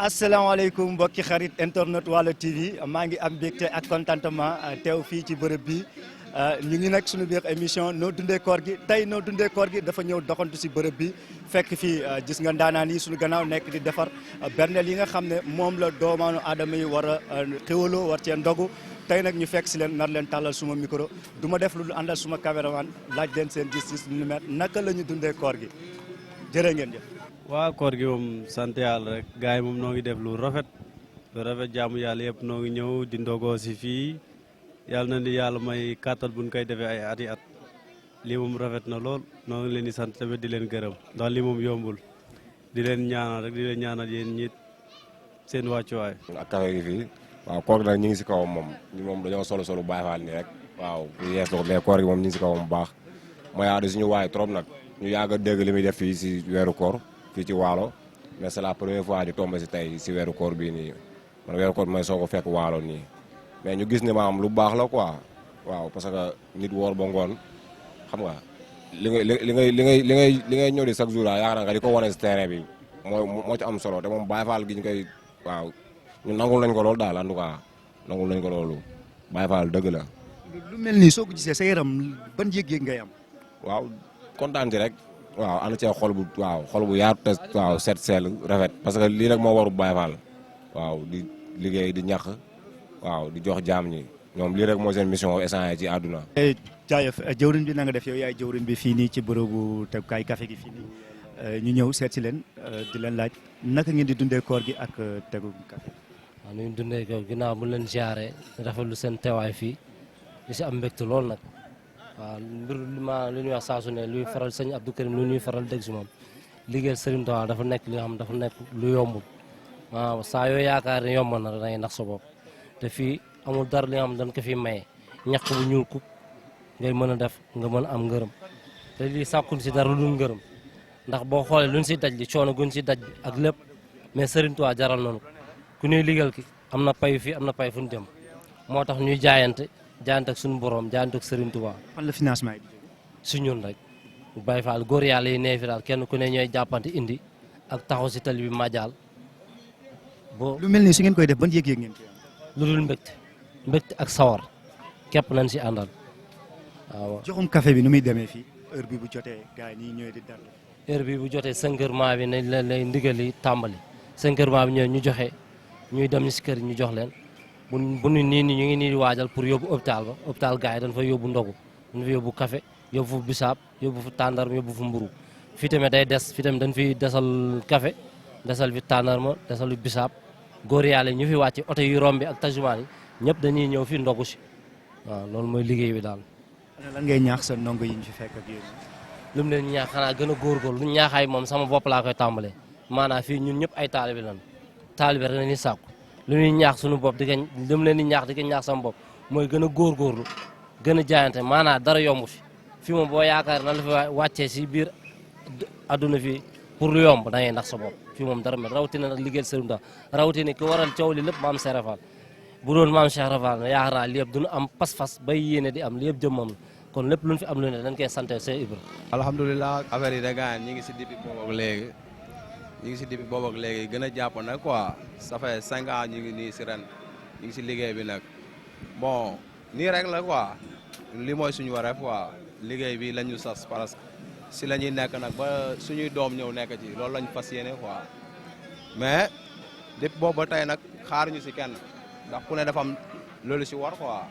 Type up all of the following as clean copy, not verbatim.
asalaamaaleykum mbokki xarit internet Waalo TV maa ngi am mbégte ak contentement teew fii ci bërëb bi ñu ngi nag suñu biir émission noo dundee koor gi tey noo dundee koor gi dafa ñëw doxantu si bërëb bi fekk fii gis nga ndaanaan yi suñu gannaaw nekk di defar berneel yi nga xam ne moom la doomaanu aadama yi war a xéwaloo war cee ndogu tey nag ñu fekk si leen nar leen tàllal suma micro du ma def lu àndal suma caméraman laaj leen seen gis-gis lu mel naka la ñu dundee koor gi jërë ngeen jëf. waaw koor gi moom sant yàlla rek gars yi moom noo ngi def lu rafet jaamu yàlla yëpp noo ngi ñëw di ndogoo si fii yàlla na ni yàlla may kàttal buñ koy defee ay ati at lii moom rafet na lool noo ngi leen di sant tamit di leen gërëm ndax lii moom yombul di leen ñaanal rek di leen ñaanal yéen ñit seen wàccuwaay. ak café gi fii waaw koor gi nag ñu ngi si kawam moom ñu moom dañoo solo Baay Faal nii rek waaw ñu yees ko mais koor gi moom ñu ngi si kawam bu baax mooy aada suñu waay trop nag ñu yàgg a dégg li muy def fii si weeru koor fii ci Waalo mais c'est la première fois di tombé si tey si weeru koor bii nii man weeru koor mooy soo ko fekk Waalo nii mais ñu gis ne maam lu baax la quoi waaw parce que nit woor ba ngoon xam nga li ngay ñëw di chaque jour yaakaar naa nga di ko wane si terrain bi moo ci am solo te moom Baye Fall gi ñu koy waaw ñu nangul nañ ko loolu daal en tout cas nangul nañ ko loolu Baye Fall dëgg la. lu mel nii soo ko gisee sa yaram ban yëg-yëg ngay am. waaw kontaan ci rek. waaw ànd cee xol bu yaatu te waaw set seel rafet parce que lii rek moo waru Baye Fall waaw di liggéey di ñàq waaw di jox jaam ñi ñoom lii rek moo seen mission essence ci àdduna. jaajëf jëwriñ bi na nga def yow yaay jëwriñ bi fii nii ci bërëbu tegukaay café gi fii nii ñu ñëw seet si leen di leen laaj naka ngeen di dundee koor gi ak tegu café. waaw nu ñu dundee koor ginnaaw bu leen ziare rafetlu seen teewaay fii di si am mbégte lool nag. waaw mbir lu ñuy wax saa su ne luy faral sëñ Abdou Karim lu ñuy faral dégg si moom liggéeyal Sëriñ Tuubaa dafa nekk li nga xam dafa nekk lu yombul waaw saa yoo yaakaar ne yomb na da ngay nax sa bopp te fii amul dara li nga xam dañ ko fi maye ñaq bu ñuul kuk ngay mën a def nga mën a am ngërëm te lii sàkkul si dara lu dul ngërëm ndax boo xoolee luñ si daj li coono guñ si daj ak lépp mais Sëriñ Tuubaa jaral nañu ku ñuy liggéeyal ki am na pay fii am na pay fu ñu jëm moo tax ñuy jaayante ak suñu borom jaayante ak Serigne Touba. fan la financement yi di jógee. su ñun rek Baye Fall góor yàlla yi nee fi daal kenn ku ne ñooy jàppante indi ak taxaw si tali bi Madial. lu mel nii su ngeen koy def ban yëg-yëg ngeen ci am. lu dul mbégte ak sawar képp nañ si àndal waaw. joxum café bi nu muy demee fii heure bi bu jotee gars yi nii ñëwee di dal. heure bi bu jotee 5 heures maa bi nañ leen lay ndigal li tàmbali 5 heures maa bi ñëw ñu joxe ñuy dem si kër ñu jox leen. bu ñu nii ñu ngi nii di waajal pour yóbbu hôpital gars yi dañ fa yóbbu ndogu dañ fa yóbbu café yóbbu fu bisaab yóbbu fu tàndarma yóbbu fu mburu fii tamit day des fii tamit dañ fi desal café desal fi tàndarma desal fi bisaab góor yàlla ñu fi wàcc oto yu rombi ak tajumaan yi ñëpp dañuy ñëw fii ndogu si waaw loolu mooy liggéey bi daal. lan ngay ñaax sa ndongo yi ñu fi fekk ak yéen. lu mu leen ñaax xanaa gën a góorgóorlu lu ñaaxaay moom sama bopp laa koy tàmbalee maanaam fii ñun ñëpp ay taalibe lañ taalibe rek nañuy sàkku lu ñuy ñaax suñu bopp di ko dem leen di ñaax di ko ñaax sama bopp mooy gën a góorgóorlu gën a jaayante maanaam dara yomb fi moom boo yaakaar na la fi wàccee si biir adduna fii pour lu yomb da ngay nax sa bopp fii moom dara mel rawatina nag liggéeyal Sëriñ Tuubaa rawatina ki waral coow li lépp maam Cheikh Rafal bu doon maam Cheikh Rafal na yaakaar naa li yëpp duñu am pas-pas bay yéene di am li yëpp jëmmam la kon lépp luñ fi am lu ne dañ koy sante Cheikh Ibra. alhamdulilah affaire yi da gaan ñi ngi si depuis boobu ak léegi gën a jàpp nag quoi ça fait 5 ans ñu ngi nii si ren ñu ngi si liggéey bi nag bon nii rek la quoi li mooy suñu wareef quoi liggéey bi la ñu sas parce que si la ñuy nekk nag ba suñuy doom ñëw nekk ci loolu lañ fas yéene quoi mais depuis boobu ba tey nag xaaruñu si kenn ndax ku ne dafa am loolu si war quoi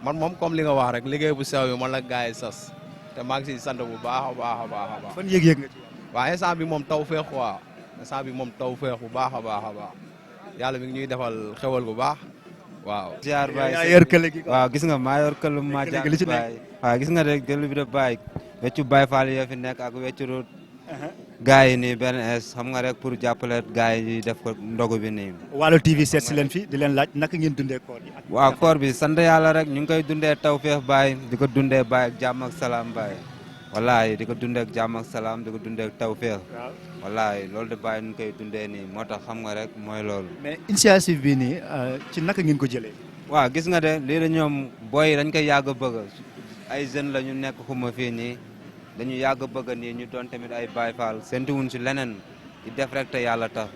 man moom comme li nga wax rek liggéey bu sew bi man la gars yi sas te maa ngi si sant bu baax a baax a baax a baax. ban yëg-yëg nga ci am. waaw instant bi moom taw feex quoi. instant bi moom taw feex bu baax a baax a baax yàlla mi ngi ñuy defal xewal bu baax waaw. ziar baay yaa yor kële gi. waaw gis nga maa yor këlu ma jaar baay waaw gis nga rek gëlu bi de baay weccu Baay Faal yoo fi nekk ak weccu gars yi nii benn es xam nga rek pour jàppale gars yi def ko ndogu bi nii. Waalo TV seet si leen fi di leen laaj naka ngeen dundee koor gi. waaw koor bi sant yàlla rek ñu ngi koy dundee taw feex baay di ko dundee baay ak jàmm ak salaam baay wallaay di ko dundee ak jàmm ak salaam di ko dundee ak taw feex wallaay loolu de bàyyi nu koy dundee nii moo tax xam nga rek mooy loolu. mais initiative bi nii ci naka ngeen ko jëlee. waaw gis nga de lii la ñoom booy dañ koy yàgg a bëgg ay jeunes la ñu nekk xuma fii nii dañu yàgg a bëgg nii ñu doon tamit ay Baay Faal séntu wuñ si leneen di def rek te yàlla tax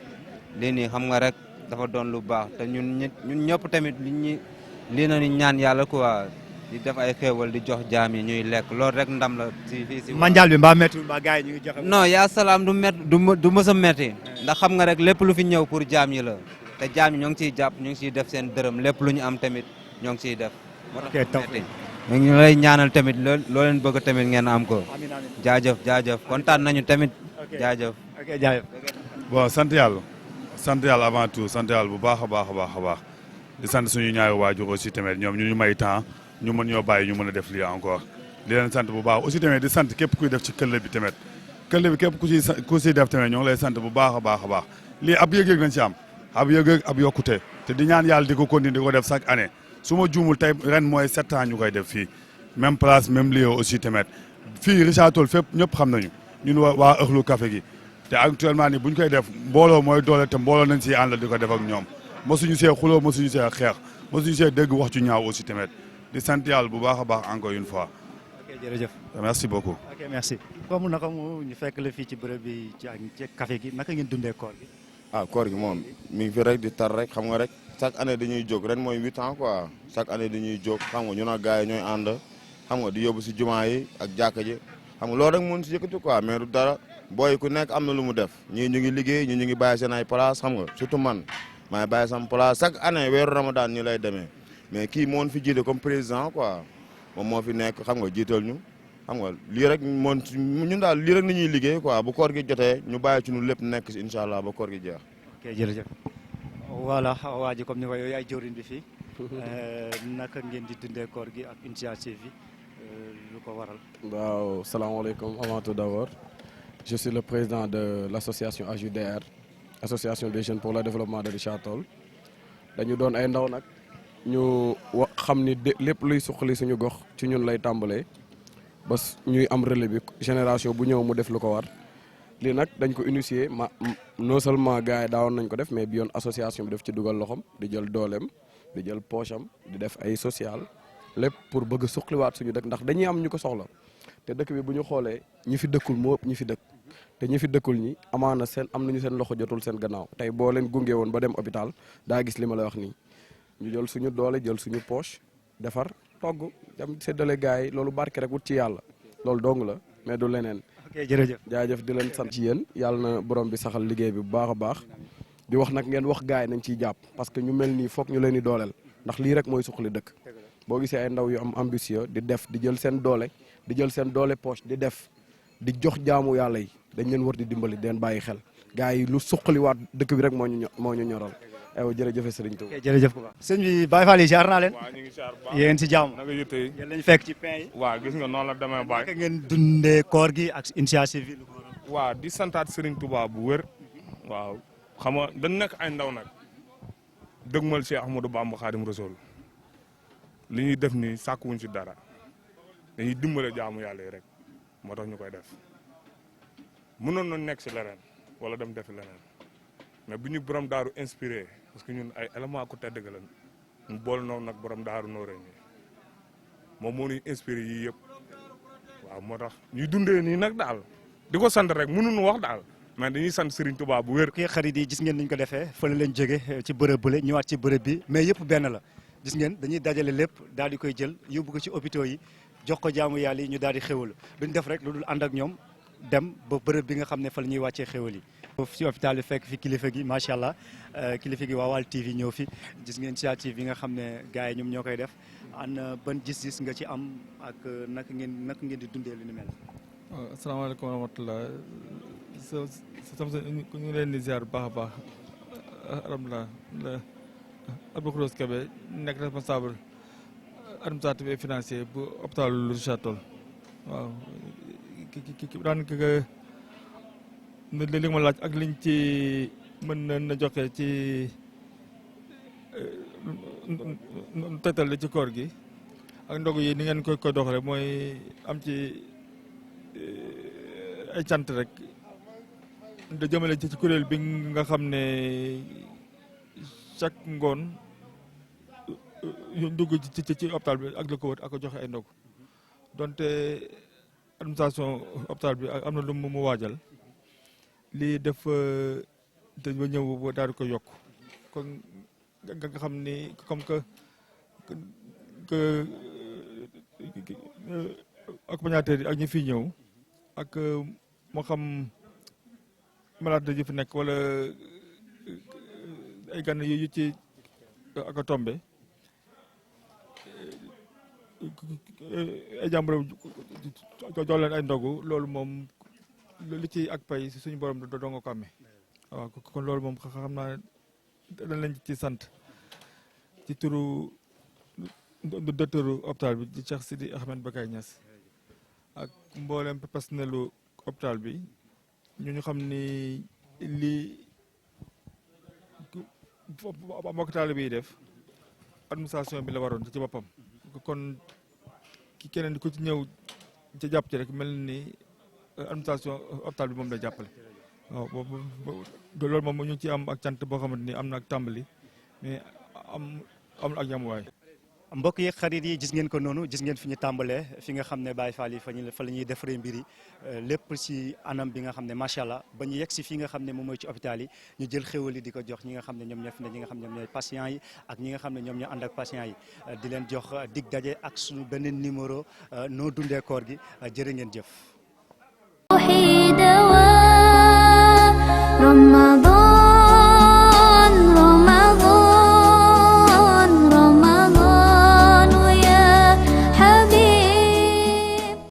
lii nii xam nga rek dafa doon lu baax te ñun ñëpp tamit lii na ni ñaan yàlla quoi di def ay xéewal di jox jaam yi ñuy lekk loolu rek ndam la si mandial bi mbaa métti mbaa gars yi ñu ngi joxe. non yaa salaam du mës a métti ndax xam nga rek lépp lu fi ñëw pour jaam yi la te jaam yi ñoo ngi ciy jàpp ñu ngi ciy def seen dërëm lépp lu ñu am tamit ñoo ngi ciy def ok taw ñu lay ñaanal tamit loo leen bëgg tamit ngeen am ko amiin amiin jaajëf kontaan nañu tamit jaajëf ok jaajëf. bon sant yàlla avant tout sant yàlla bu baax a baax di sant suñu ñaari waajur aussi tamit ñoom ñu may temps ñu mën ñoo bàyyi ñu mën a def lii encore di leen sant bu baax aussi tamit di sant képp kuy def ci këll bi tamit képp ku siy def tamit ñoo ngi lay sant bu baax a baax lii ab yëg-yëg nañ ci am ab yëg-yëg ab yokkute te di ñaan yàlla di ko continuer di ko def chaque année su ma juumul tey ren mooy 7 ans ñu koy def fii même place même lieu aussi tamit fii Richard Toll fépp ñëpp xam nañu ñun waa ëxlu café gi te actuellement nii bu ñu koy def mbooloo mooy doole te mbooloo nañ siy àndal di ko def ak ñoom mosuñu see xuloo mosuñu see xeex mosuñu see dégg wax ci ñaaw aussi tamit di sant yàlla bu baax a baax encore une fois. ok jërëjëf. merci beaucoup. ok merci. comme naka mu ñu fekk la fii ci bërëb bi ci café gi naka ngeen dundee koor gi. koor gi moom mi ngi fi rek di tar rek xam nga rek chaque année dañuy jóg ren mooy 8 ans quoi chaque année dañuy jóg xam nga ñu nag gars yi ñooy ànd xam nga di yóbbu si jumaa yi ak jàkka ji xam nga loolu rek mën si yëkkati quoi mais du dara booy ku nekk am na lu mu def ñii ñu ngi liggéey ñii ñu ngi bàyyi seen ay place xam nga surtout man maay bàyyi sama place chaque année weeru ramadan ñu lay demee mais kii moo fi jiite comme président quoi moom moo fi nekk xam nga jiital ñu xam nga lii rek ñun daal lii rek ni ñuy liggéey quoi bu koor gi jotee ñu bàyyi ci ñu lépp nekk si incha allah ba koor gi jeex. ok jërëjëf. voilà waa ji comme ni ko yow yaay jëwriñ bi fii naka ngeen di dundee koor gi ak initiative bi lu ko waral. waaw salaamaaleykum avant tout d'abord je suis le président de l'association AJDR association des jeunes pour le développement de Richard Toll dañu doon ay ndaw nag ñu xam ni lépp luy suqali suñu gox ci ñun lay tàmbalee ba ñuy am relais bi génération bu ñëw mu def lu ko war lii nag dañ ko initier non seulement gars yi daawoon nañ ko def mais bi yoon association bi def ci dugal loxom di jël dooleem di jël poche am di def ay social lépp pour bëgg a suqaliwaat suñu dëkk ndax dañuy am ñu ko soxla te dëkk bi bu ñu xoolee ñi fi dëkkul moo ëpp ñi fi dëkk te ñi fi dëkkul ñi amaana am nañu seen loxo jotul seen gannaaw tey boo leen gunge woon ba dem hôpital daa gis li ma lay wax nii ñu jël suñu doole jël suñu poche defar togg dem séddale gars yi loolu barke rek wut ci yàlla loolu dong la mais du leneen. ok jërëjëf jaajëf di leen sant ci yéen yàlla na borom bi saxal liggéey bi bu baax a baax di wax nag ngeen wax gars yi nañ ciy jàpp parce que ñu mel nii foog ñu leen di dooleel ndax lii rek mooy suqali dëkk boo gisee ay ndaw yu am ambitieux di def di jël seen doole poche di def di jox jaamu yàlla yi dañ leen war di dimbali di leen bàyyi xel gars yi lu suqaliwaat dëkk bi rek moo ñu ñoral aywa jërëjëf Serigne Touba. ok jërëjëf Touba. sëñ bi Baye Fall yi jaar naa leen. waaw ñu ngi jaar baax yéen si jàmm. naka yitte yi yéen lañu fekk ci pain yi. waaw gis nga noonu la demee Baye. naka ngeen dundee koor gi ak initiative bi. waaw di santaat Serigne Touba bu wér. waaw xam nga dañ nekk ay ndaw nag dëgmal Cheikh Ahmadou Bamba Khadim Rasoul li ñuy def nii sàkkuwuñ ci dara dañuy dimbale jaamu yàlla yi rek moo tax ñu koy def mënoon nañ nekk si leneen wala dem defi leneen mais bu ñu borom daaru inspiré parce que ñun ay élément ku tedd lañ ñu boole noonu nag borom daaru nooree nii moom moo ñuy inspiré yii yëpp waaw moo tax ñuy dundee nii nag daal di ko sant rek mënuñu wax daal mais dañuy sant Serigne Touba bu wér. kii xarit yi gis ngeen ni ñu ko defee fële leen jóge ci bërëb bële ñëwaat ci bërëb bi mais yëpp benn la gis ngeen dañuy dajale lépp daal di koy jël yóbbu ko ci hôpitaux yi jox ko jaamu yàlla yi ñu daal di xéwal duñ def rek lu dul ànd ak ñoom dem ba bërëb bi nga xam ne fa la ñuy wàccee xéwal yi. ci hôpital bi fekk fi kilifa gi macha allah kilifa gi waa Wal TV ñëw fi gis ngeen initiative yi nga xam ne gars yi ñoom ñoo koy def an ban gis-gis nga ci am ak naka ngeen di dundee lu ni mel. waaw asalaamaaleykum wa rahmatulah ñu ngi leen di ziar bu baax a baax alhamdulilah Abdou Khoudoss Kébé nekk responsable administratif et financier bu hôpital Richard Toll waaw ki daanaka li nga ma laaj ak liñ ci mën na joxe ci tegtal ci koor gi ak ndog yi ni ngeen koy doxale mooy am ci ay cant rek da jëmale ci kuréel bi nga xam ne chaque ngoon yu dugg ci hôpital bi ak la ko wër ak joxe ay ndog donte administration hôpital bi am na lu mu waajal lii def te ba ñëw ba daal di ko yokk kon nga xam ni comme que accompagnateur yi ak ñi fi ñëw ak moo xam malade yi fi nekk wala ay gan yu ci ak a tombé ay jàmbur jox leen ay ndogu loolu moom li ci ak pay si suñu borom doo nga ko amee waaw kon loolu moom xam naa dañ leen ci sant ci turu docteuru hôpital bi di Cheikh Sidi Ahmed Bakay Niass ak mboolem personnelu hôpital bi ñu xam ni lii mbokk taalibe bi def administration bi la waroon ci boppam kon ki keneen ku ci ñëw ci jàpp ci rek mel ni administration hôpital bi moom lay jàppale waaw loolu moom ñu ngi ci am ak cant boo xamante ni am na ak tàmbali mais amul ak yamuwaay. mbokk yi xarit yi gis ngeen ko noonu gis ngeen fi ñu tàmbalee fi nga xam ne Baye Fall yi fa la ñuy defaree mbir yi lépp si anam bi nga xam ne macha allah ba ñu yegg si fi nga xam ne moom mooy ci hôpital yi ñu jël xéwal yi di ko jox ñi nga xam ne ñoom ñoo fi ne ñi nga xam ne ñoom ñooy patients yi ak ñi nga xam ne ñoom ñoo ànd ak patients yi di leen jox dig daje ak suñu beneen numéro noo dundee koor gi jërë ngeen jëf.